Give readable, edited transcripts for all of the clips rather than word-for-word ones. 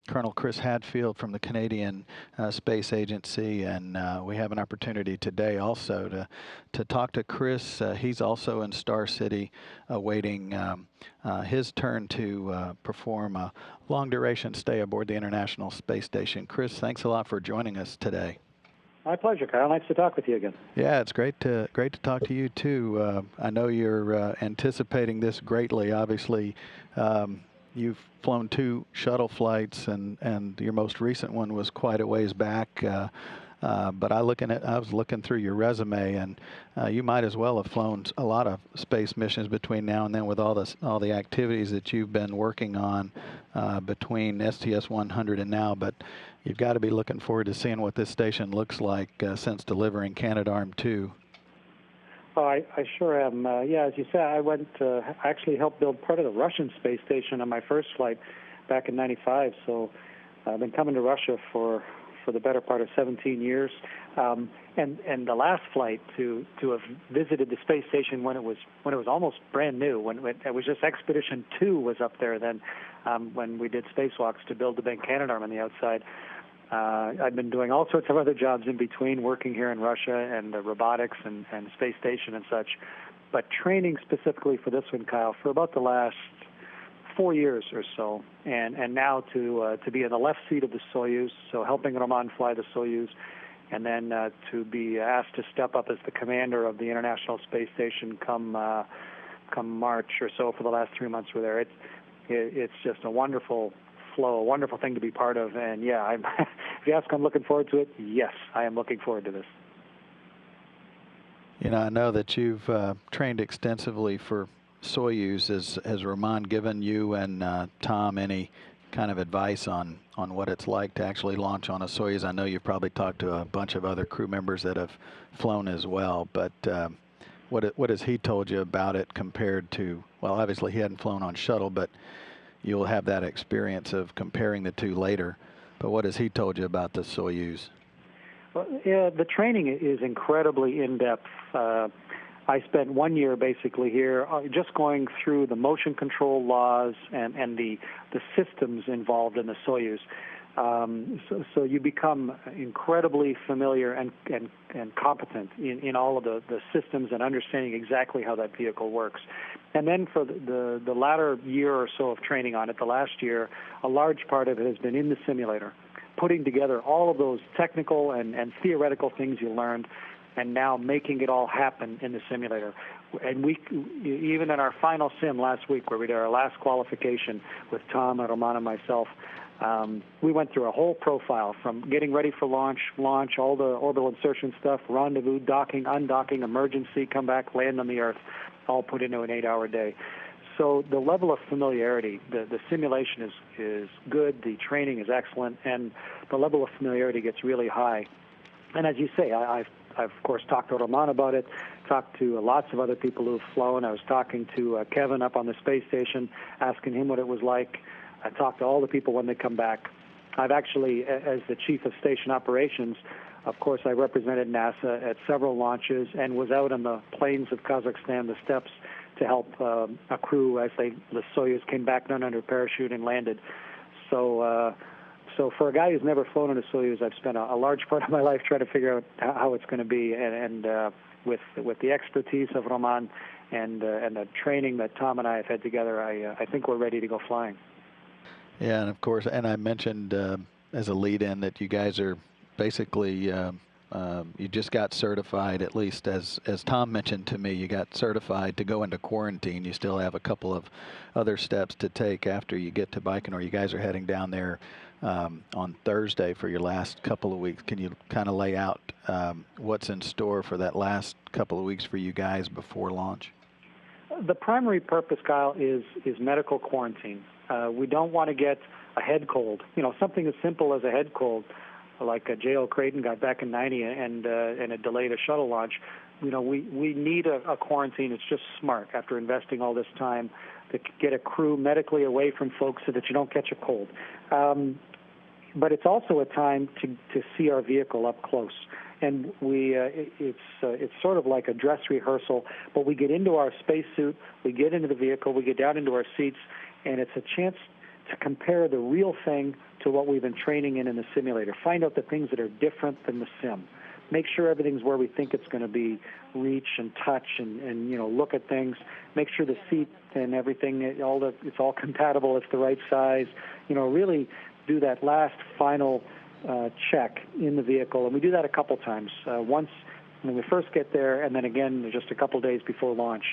Colonel Chris Hadfield from the Canadian Space Agency, and we have an opportunity today also to talk to Chris. He's also in Star City, awaiting his turn to perform a long-duration stay aboard the International Space Station. Chris, thanks a lot for joining us today. My pleasure, Kyle. Nice to talk with you again. Yeah, it's great to talk to you too. I know you're anticipating this greatly. Obviously, you've flown 2 shuttle flights, and your most recent one was quite a ways back. But I was looking through your resume, and you might as well have flown a lot of space missions between now and then, with all the activities that you've been working on between STS-100 and now. But you've got to be looking forward to seeing what this station looks like since delivering Canadarm2. Oh, I sure am. Yeah, as you said, I actually helped build part of the Russian space station on my first flight back in '95. So I've been coming to Russia for the better part of 17 years. And the last flight to have visited the space station when it was almost brand new, when it was just Expedition 2 was up there then, when we did spacewalks to build the big Canadarm on the outside. I've been doing all sorts of other jobs in between, working here in Russia and robotics and space station and such. But training specifically for this one, Kyle, for about the last 4 years or so, and now to be in the left seat of the Soyuz, so helping Roman fly the Soyuz, and then to be asked to step up as the commander of the International Space Station come March or so for the last 3 months we're there. It's just a wonderful flow, a wonderful thing to be part of, and yeah, if you ask, I'm looking forward to it. Yes, I am looking forward to this. You know, I know that you've trained extensively for Soyuz. Has Roman given you and Tom any kind of advice on what it's like to actually launch on a Soyuz? I know you've probably talked to a bunch of other crew members that have flown as well, but what has he told you about it compared to, well, obviously he hadn't flown on shuttle, but you'll have that experience of comparing the two later. But what has he told you about the Soyuz? Well, yeah, the training is incredibly in-depth. I spent 1 year basically here just going through the motion control laws and the systems involved in the Soyuz. So you become incredibly familiar and competent in all of the systems and understanding exactly how that vehicle works. And then for the latter year or so of training on it, the last year, a large part of it has been in the simulator, putting together all of those technical and theoretical things you learned, and now making it all happen in the simulator. And even in our final sim last week, where we did our last qualification with Tom and Roman and myself, we went through a whole profile from getting ready for launch, all the orbital insertion stuff, rendezvous, docking, undocking, emergency, come back, land on the Earth, all put into an 8-hour day. So the level of familiarity, the simulation is good, the training is excellent, and the level of familiarity gets really high. And as you say, I've of course talked to Roman about it, talked to lots of other people who've flown. I was talking to Kevin up on the space station, asking him what it was like. I talked to all the people when they come back. I've actually, as the chief of station operations, of course, I represented NASA at several launches and was out on the plains of Kazakhstan, the steppes, to help a crew as the Soyuz came back down under parachute and landed. So for a guy who's never flown in a Soyuz, I've spent a large part of my life trying to figure out how it's going to be. And with the expertise of Roman and the training that Tom and I have had together, I think we're ready to go flying. Yeah, and of course, and I mentioned as a lead-in that you guys are basically, you just got certified, at least as Tom mentioned to me, you got certified to go into quarantine. You still have a couple of other steps to take after you get to Baikonur. You guys are heading down there on Thursday for your last couple of weeks. Can you kind of lay out what's in store for that last couple of weeks for you guys before launch? The primary purpose, Kyle, is medical quarantine. We don't want to get a head cold. You know, something as simple as a head cold, like J.L. Creighton got back in '90 and it delayed a shuttle launch. You know, we need a quarantine. It's just smart after investing all this time to get a crew medically away from folks so that you don't catch a cold. But it's also a time to see our vehicle up close. And it's sort of like a dress rehearsal, but we get into our spacesuit, we get into the vehicle, we get down into our seats, and it's a chance to compare the real thing to what we've been training in the simulator. Find out the things that are different than the sim. Make sure everything's where we think it's going to be. Reach and touch and look at things. Make sure the seat and everything, it's all compatible. It's the right size. Really do that last final check in the vehicle, and we do that a couple times. Once when we first get there, and then again just a couple days before launch,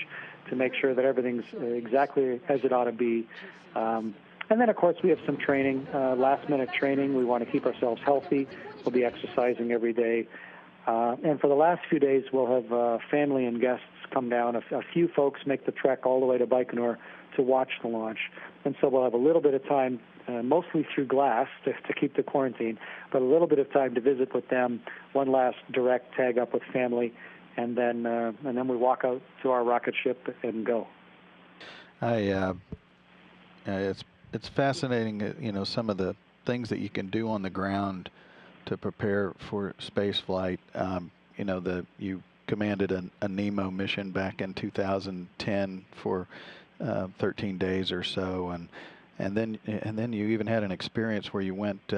to make sure that everything's exactly as it ought to be. And then, of course, we have some training, last-minute training. We want to keep ourselves healthy. We'll be exercising every day. And for the last few days, we'll have family and guests come down. A few folks make the trek all the way to Baikonur to watch the launch. And so we'll have a little bit of time, mostly through glass to keep the quarantine, but a little bit of time to visit with them, one last direct tag up with family, and then we walk out to our rocket ship and go. It's fascinating, some of the things that you can do on the ground to prepare for space flight. You commanded a NEMO mission back in 2010 for 13 days or so, and then you even had an experience where you went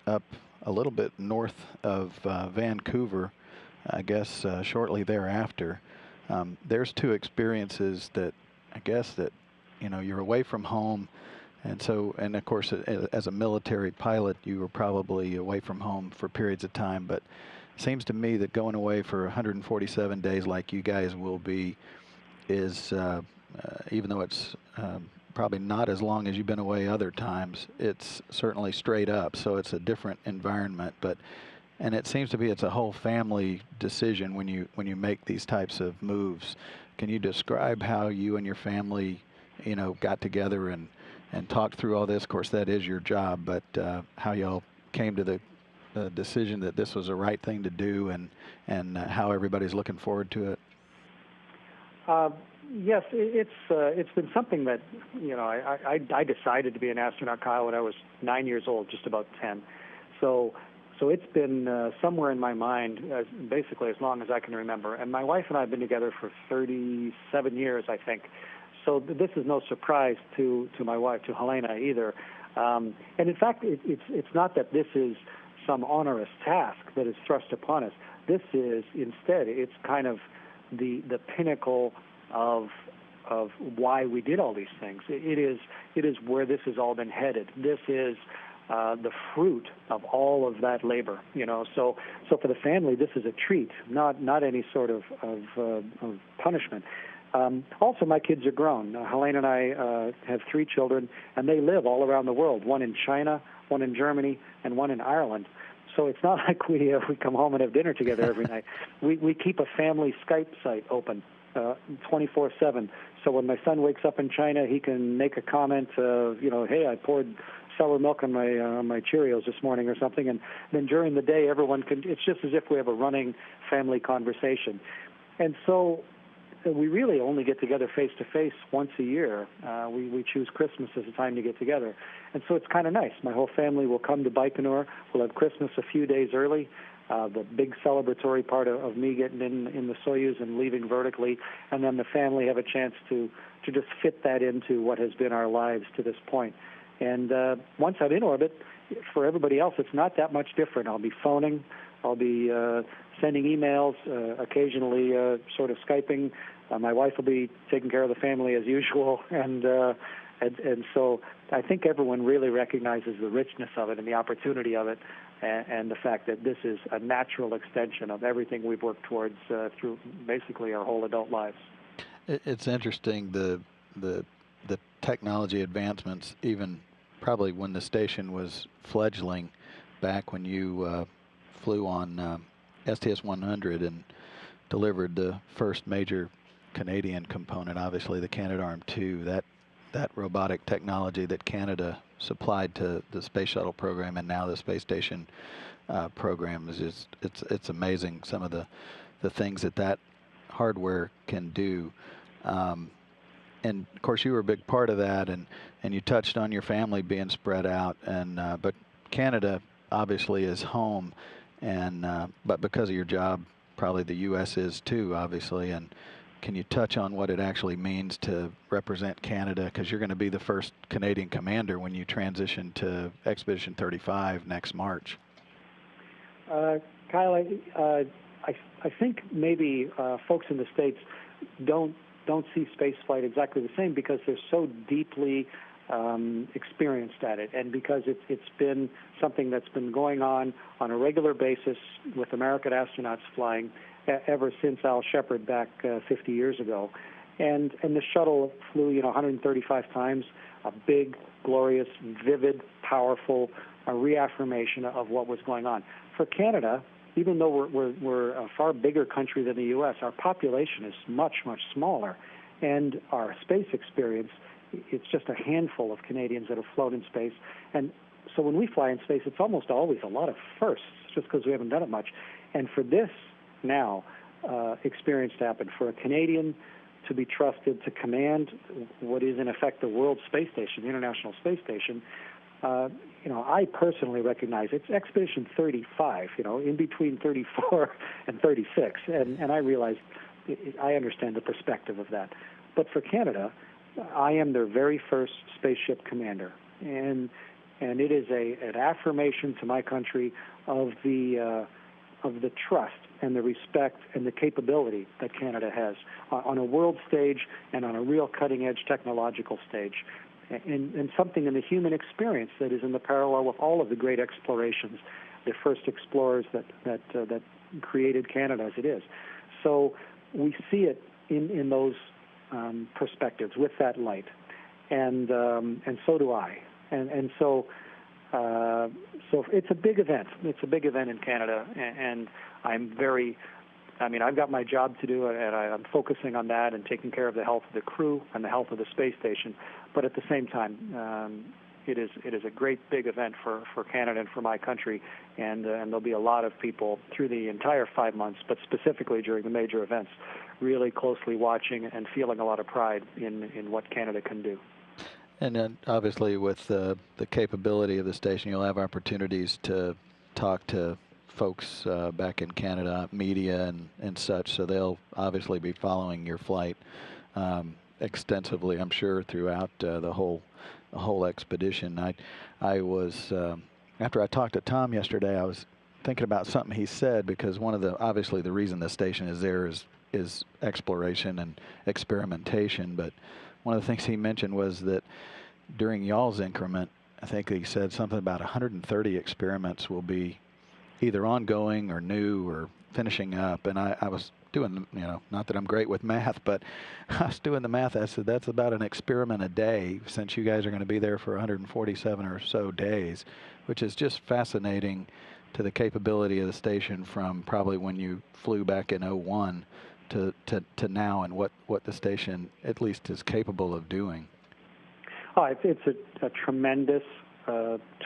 up a little bit north of Vancouver, I guess shortly thereafter. There's two experiences that I guess that you're away from home. And of course, as a military pilot, you were probably away from home for periods of time. But it seems to me that going away for 147 days like you guys will be is, even though it's probably not as long as you've been away other times, it's certainly straight up. So it's a different environment. And it seems to be it's a whole family decision when you make these types of moves. Can you describe how you and your family, got together and talk through all this? Of course, that is your job, but how y'all came to the decision that this was the right thing to do, and how everybody's looking forward to it. Yes, it's been something that I decided to be an astronaut, Kyle, when I was 9 years old, just about 10. So it's been somewhere in my mind basically as long as I can remember. And my wife and I have been together for 37 years, I think. So this is no surprise to my wife, to Helena, either. And in fact, it's not that this is some onerous task that is thrust upon us. This is instead, it's kind of the pinnacle of why we did all these things. It is where this has all been headed. This is the fruit of all of that labor. So for the family, this is a treat, not any sort of punishment. Also, my kids are grown. Helena and I have 3 children, and they live all around the world, one in China, one in Germany, and one in Ireland. So it's not like we come home and have dinner together every night. We keep a family Skype site open 24/7. So when my son wakes up in China, he can make a comment of, hey, I poured sour milk on my Cheerios this morning or something. And then during the day, everyone can, it's just as if we have a running family conversation. And so we really only get together face-to-face once a year. We choose Christmas as a time to get together. And so it's kind of nice. My whole family will come to Baikonur. We'll have Christmas a few days early, the big celebratory part of me getting in the Soyuz and leaving vertically, and then the family have a chance to just fit that into what has been our lives to this point. And once I'm in orbit, for everybody else, it's not that much different. I'll be phoning. I'll be sending emails, occasionally sort of Skyping. My wife will be taking care of the family as usual, and so I think everyone really recognizes the richness of it and the opportunity of it, and the fact that this is a natural extension of everything we've worked towards through basically our whole adult lives. It's interesting the technology advancements, even probably when the station was fledgling, back when you flew on STS-100 and delivered the first major Canadian component, obviously the Canadarm2, that robotic technology that Canada supplied to the space shuttle program and now the space station program is just, it's amazing some of the things that hardware can do. And of course you were a big part of that, and you touched on your family being spread out, and but Canada obviously is home, and but because of your job, probably the U.S. is too, obviously, and can you touch on what it actually means to represent Canada? Because you're going to be the first Canadian commander when you transition to Expedition 35 next March. Kyle, I think maybe folks in the States don't see spaceflight exactly the same because they're so deeply experienced at it, and because it's been something that's been going on a regular basis with American astronauts flying ever since Al Shepard back 50 years ago. And the shuttle flew 135 times, a big, glorious, vivid, powerful reaffirmation of what was going on. For Canada, even though we're a far bigger country than the U.S., our population is much, much smaller, and our space experience, it's just a handful of Canadians that have flown in space. And so when we fly in space, it's almost always a lot of firsts, just because we haven't done it much. And for this now experience to happen, for a Canadian to be trusted to command what is in effect the World Space Station, the International Space Station, I personally recognize it's Expedition 35, in between 34 and 36, and I realize, I understand the perspective of that. But for Canada, I am their very first spaceship commander, and it is an affirmation to my country of the trust and the respect and the capability that Canada has on a world stage and on a real cutting-edge technological stage, and something in the human experience that is in the parallel with all of the great explorations, the first explorers that created Canada as it is. So we see it in those perspectives with that light, and so do I, and so it's a big event. It's a big event in Canada, and I've got my job to do, and I'm focusing on that and taking care of the health of the crew and the health of the space station. But at the same time, it is a great big event for Canada and for my country, and there'll be a lot of people through the entire 5 months, but specifically during the major events, really closely watching and feeling a lot of pride in what Canada can do. And then obviously with the capability of the station, you'll have opportunities to talk to folks back in Canada, media and such, so they'll obviously be following your flight extensively, I'm sure, throughout the whole expedition. I was after I talked to Tom yesterday, I was thinking about something he said, because obviously the reason the station is there is exploration and experimentation, but one of the things he mentioned was that during y'all's increment, I think he said something about 130 experiments will be either ongoing or new or finishing up. And I was doing, not that I'm great with math, but I was doing the math. I said, that's about an experiment a day, since you guys are going to be there for 147 or so days, which is just fascinating to the capability of the station from probably when you flew back in '01 to now, and what the station at least is capable of doing. Oh, it's a tremendous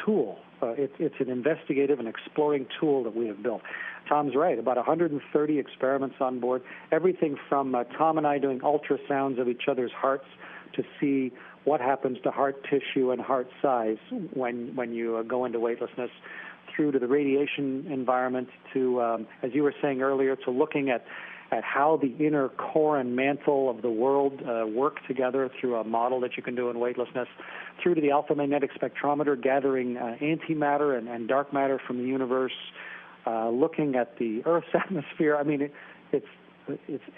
tool. It's an investigative and exploring tool that we have built. Tom's right, about 130 experiments on board, everything from Tom and I doing ultrasounds of each other's hearts to see what happens to heart tissue and heart size when you go into weightlessness, through to the radiation environment, to, as you were saying earlier, to looking at how the inner core and mantle of the world work together through a model that you can do in weightlessness, through to the alpha magnetic spectrometer, gathering antimatter and dark matter from the universe, looking at the Earth's atmosphere. I mean,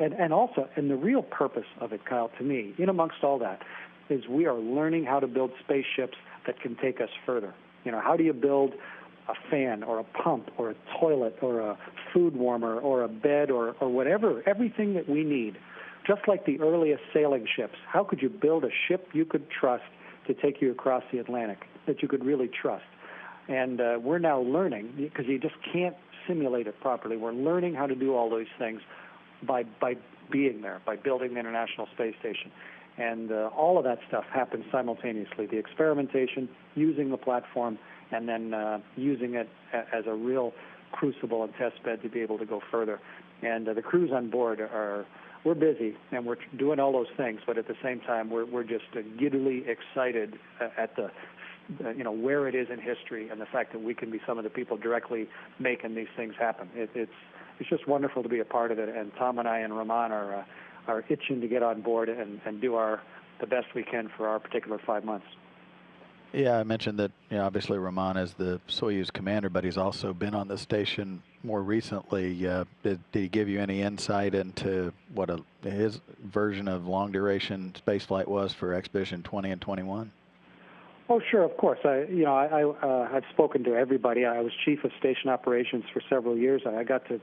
and also, and the real purpose of it, Kyle, to me, in amongst all that, is we are learning how to build spaceships that can take us further. How do you build a fan or a pump or a toilet or a food warmer or a bed or whatever, everything that we need, just like the earliest sailing ships. How could you build a ship you could trust to take you across the Atlantic, that you could really trust? And we're now learning, because you just can't simulate it properly. We're learning how to do all those things by being there, by building the International Space Station. And all of that stuff happens simultaneously, the experimentation, using the platform, and then using it as a real crucible and test bed to be able to go further. And the crews on board we're busy, and we're doing all those things, but at the same time, we're just giddily excited at the where it is in history, and the fact that we can be some of the people directly making these things happen. It's just wonderful to be a part of it, and Tom and I and Rahman are are itching to get on board and do the best we can for our particular 5 months. Yeah, I mentioned that, obviously Roman is the Soyuz commander, but he's also been on the station more recently. Did he give you any insight into what his version of long-duration spaceflight was for Expedition 20 and 21? Oh, sure, of course. I've spoken to everybody. I was chief of station operations for several years. I got to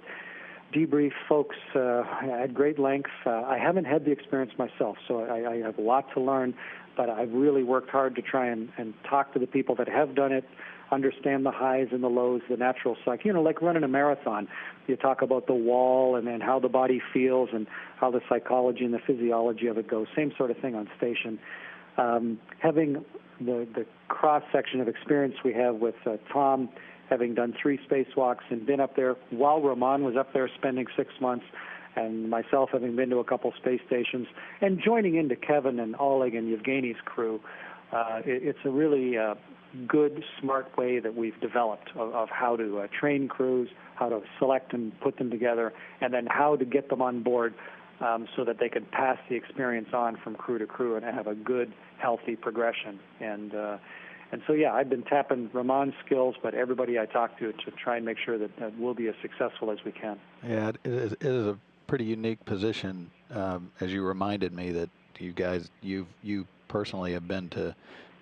debrief folks at great length. I haven't had the experience myself, so I have a lot to learn, but I've really worked hard to try and talk to the people that have done it, understand the highs and the lows, the natural cycle. Like running a marathon. You talk about the wall and then how the body feels and how the psychology and the physiology of it goes. Same sort of thing on station. Having the cross-section of experience we have with Tom, having done 3 spacewalks and been up there while Roman was up there spending 6 months, and myself having been to a couple space stations, and joining into Kevin and Oleg and Yevgeny's crew, it's a really good, smart way that we've developed of how to train crews, how to select and put them together, and then how to get them on board so that they can pass the experience on from crew to crew and have a good, healthy progression. And so, yeah, I've been tapping Roman's skills, but everybody I talk to try and make sure that we'll be as successful as we can. Yeah, it is a pretty unique position, as you reminded me that you guys, you personally have been to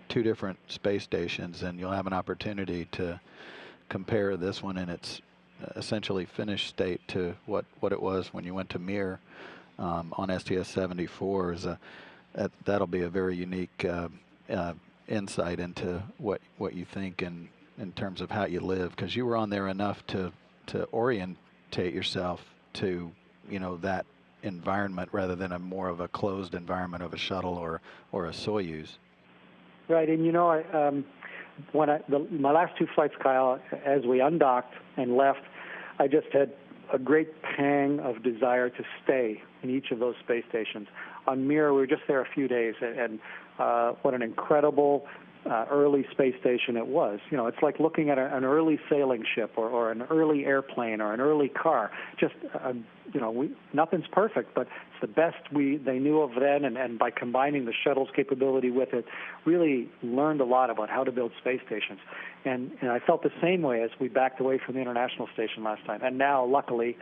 2 different space stations, and you'll have an opportunity to compare this one in its essentially finished state to what it was when you went to Mir on STS-74. That'll be a very unique insight into what you think in terms of how you live, because you were on there enough to orientate yourself to that environment rather than a more of a closed environment of a shuttle or a Soyuz. Right, and my last 2 flights, Kyle, as we undocked and left, I just had a great pang of desire to stay in each of those space stations. On Mir, we were just there a few days, and what an incredible early space station it was. It's like looking at an early sailing ship or an early airplane or an early car. Just, nothing's perfect, but it's the best they knew of then, and by combining the shuttle's capability with it, really learned a lot about how to build space stations. And I felt the same way as we backed away from the International Station last time. And now, luckily,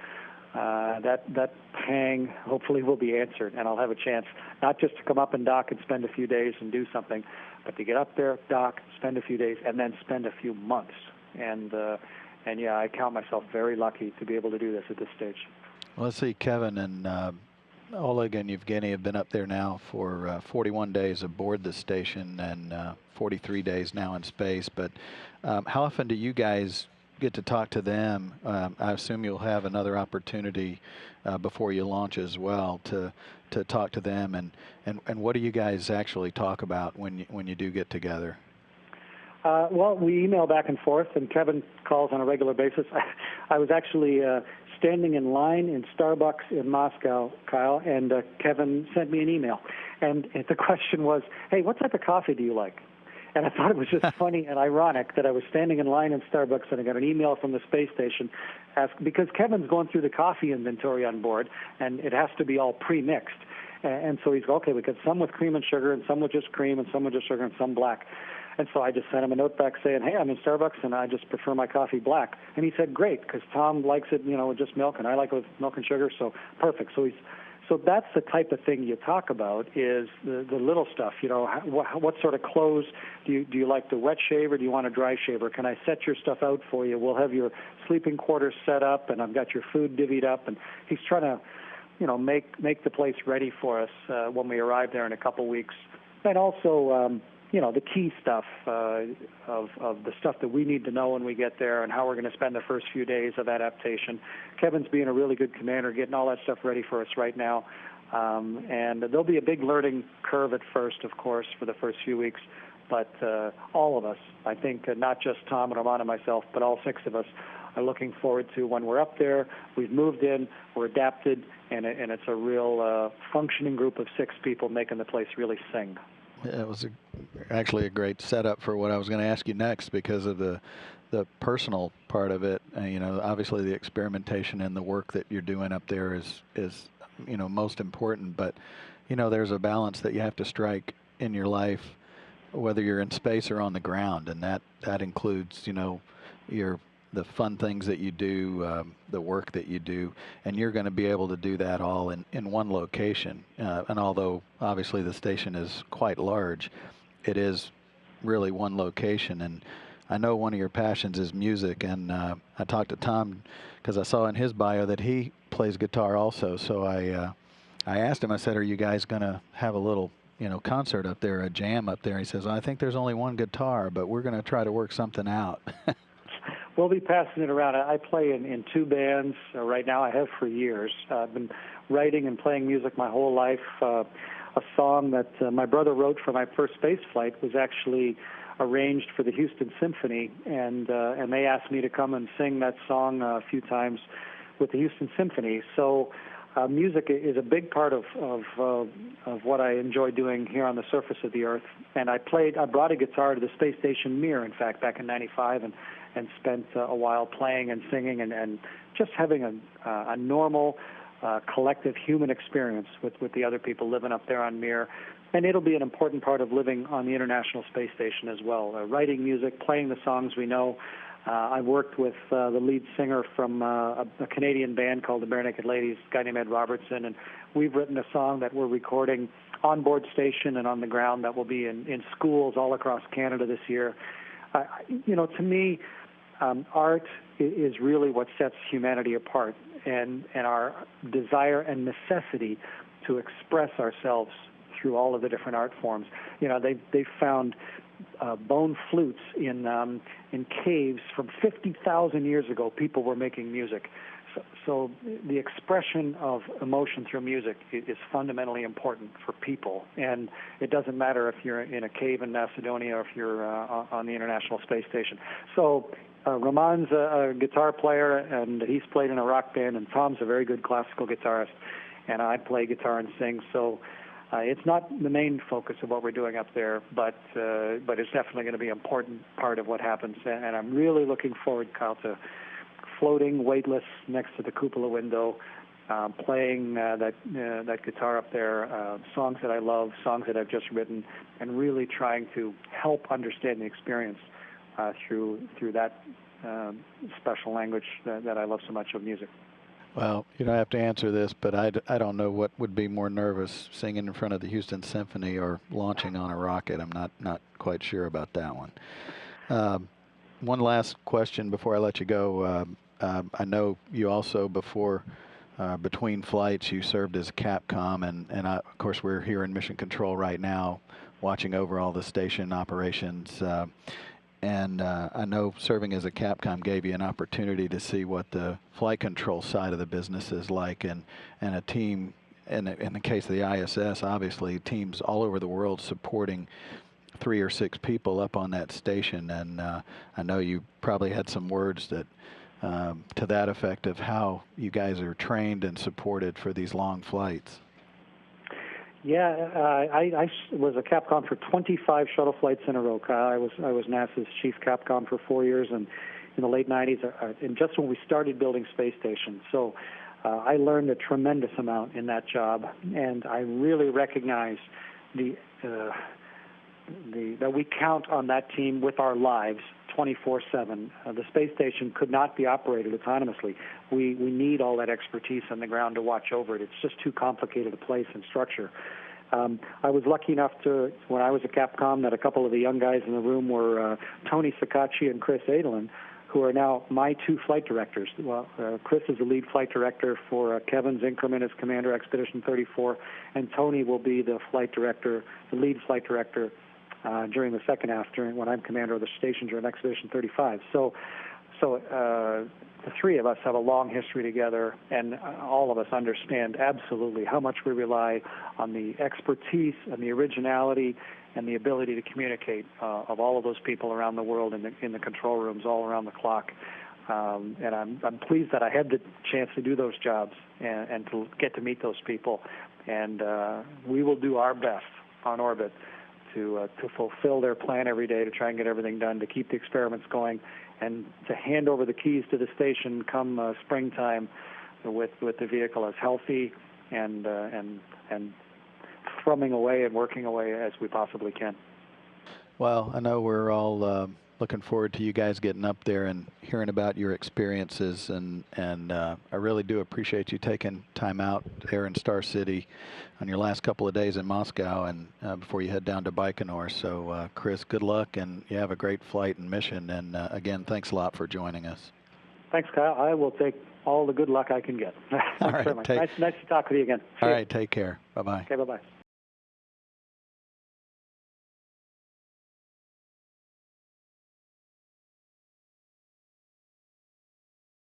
that pang hopefully will be answered, and I'll have a chance not just to come up and dock and spend a few days and do something, but to get up there, dock, spend a few days, and then spend a few months. And yeah, I count myself very lucky to be able to do this at this stage. Well, let's see, Kevin and Oleg and Yevgeny have been up there now for 41 days aboard the station and 43 days now in space. But how often do you guys get to talk to them? I assume you'll have another opportunity before you launch as well to talk to them, and what do you guys actually talk about when you do get together? Well, we email back and forth, and Kevin calls on a regular basis. I was actually standing in line in Starbucks in Moscow, Kyle, and Kevin sent me an email, and the question was, "Hey, what type of coffee do you like?" And I thought it was just funny and ironic that I was standing in line in Starbucks and I got an email from the space station because Kevin's going through the coffee inventory on board, and it has to be all pre-mixed. And so he's going, okay, we got some with cream and sugar and some with just cream and some with just sugar and some black. And so I just sent him a note back saying, hey, I'm in Starbucks and I just prefer my coffee black. And he said, great, because Tom likes it, with just milk, and I like it with milk and sugar, so perfect. So that's the type of thing you talk about, is the little stuff. What sort of clothes do you like, the wet shave or do you want a dry shaver? Can I set your stuff out for you? We'll have your sleeping quarters set up, and I've got your food divvied up. And he's trying to, make the place ready for us when we arrive there in a couple weeks. And also, the key stuff of the stuff that we need to know when we get there and how we're going to spend the first few days of adaptation. Kevin's being a really good commander, getting all that stuff ready for us right now. And there'll be a big learning curve at first, of course, for the first few weeks. But all of us, I think, not just Tom and Roman and myself, but all 6 of us are looking forward to when we're up there. We've moved in, we're adapted, and it's a real functioning group of 6 people making the place really sing. It was actually a great setup for what I was going to ask you next, because of the personal part of it. Obviously the experimentation and the work that you're doing up there is most important. But, there's a balance that you have to strike in your life, whether you're in space or on the ground, and that includes, the fun things that you do, the work that you do, and you're going to be able to do that all in one location. And although obviously the station is quite large, it is really one location. And I know one of your passions is music, and I talked to Tom because I saw in his bio that he plays guitar also. So I asked him, I said, are you guys going to have a little concert up there, a jam up there? He says, I think there's only one guitar, but we're going to try to work something out. We'll be passing it around. I play in two bands right now. I have for years. I've been writing and playing music my whole life. A song that my brother wrote for my first space flight was actually arranged for the Houston Symphony, and they asked me to come and sing that song a few times with the Houston Symphony. So music is a big part of what I enjoy doing here on the surface of the Earth. And I brought a guitar to the space station Mir, in fact, back in '95, and spent a while playing and singing and just having a normal collective human experience with the other people living up there on Mir. And it'll be an important part of living on the International Space Station as well. Writing music, playing the songs we know. I worked with the lead singer from a Canadian band called the Bare Naked Ladies, a guy named Ed Robertson, and we've written a song that we're recording on board station and on the ground that will be in schools all across Canada this year. To me, art is really what sets humanity apart, and our desire and necessity to express ourselves through all of the different art forms. They've found bone flutes in caves from 50,000 years ago. People were making music. So the expression of emotion through music is fundamentally important for people. And it doesn't matter if you're in a cave in Macedonia or if you're on the International Space Station. So Ramon's a guitar player, and he's played in a rock band, and Tom's a very good classical guitarist, and I play guitar and sing. So it's not the main focus of what we're doing up there, but it's definitely going to be an important part of what happens. And I'm really looking forward, Kyle, to floating weightless next to the cupola window, playing that guitar up there, songs that I love, songs that I've just written, and really trying to help understand the experience through that special language that I love so much of music. Well, you don't have to answer this, but I don't know what would be more nervous, singing in front of the Houston Symphony or launching on a rocket. I'm not quite sure about that one. One last question before I let you go. I know you also, between flights, you served as a Capcom, and of course we're here in Mission Control right now watching over all the station operations. And I know serving as a Capcom gave you an opportunity to see what the flight control side of the business is like, and a team, in the case of the ISS, obviously teams all over the world supporting 3 or 6 people up on that station. And I know you probably had some words that to that effect of how you guys are trained and supported for these long flights. Yeah, I was a Capcom for 25 shuttle flights in a row, Kyle. I was NASA's chief Capcom for 4 years, and in the late 90s, and just when we started building space stations. So I learned a tremendous amount in that job, and I really recognize that we count on that team with our lives 24/7. The space station could not be operated autonomously. We need all that expertise on the ground to watch over it. It's just too complicated a place and structure. I was lucky enough to, when I was a Capcom, that a couple of the young guys in the room were Tony Sacacci and Chris Hadfield, who are now my 2 flight directors. Well, Chris is the lead flight director for Kevin's increment as Commander Expedition 34, and Tony will be the lead flight director during the second half, when I'm commander of the station during Expedition 35. So the 3 of us have a long history together, and all of us understand absolutely how much we rely on the expertise and the originality and the ability to communicate of all of those people around the world in the control rooms all around the clock. And I'm pleased that I had the chance to do those jobs and to get to meet those people. And we will do our best on orbit to fulfill their plan every day, to try and get everything done, to keep the experiments going, and to hand over the keys to the station come springtime with the vehicle as healthy and thrumming away and working away as we possibly can. Well, I know we're all looking forward to you guys getting up there and hearing about your experiences, and I really do appreciate you taking time out there in Star City on your last couple of days in Moscow and before you head down to Baikonur. So, Chris, good luck, and you have a great flight and mission. And again, thanks a lot for joining us. Thanks, Kyle. I will take all the good luck I can get. All right, nice to talk with you again. All right, take care. Bye-bye. Okay, bye-bye.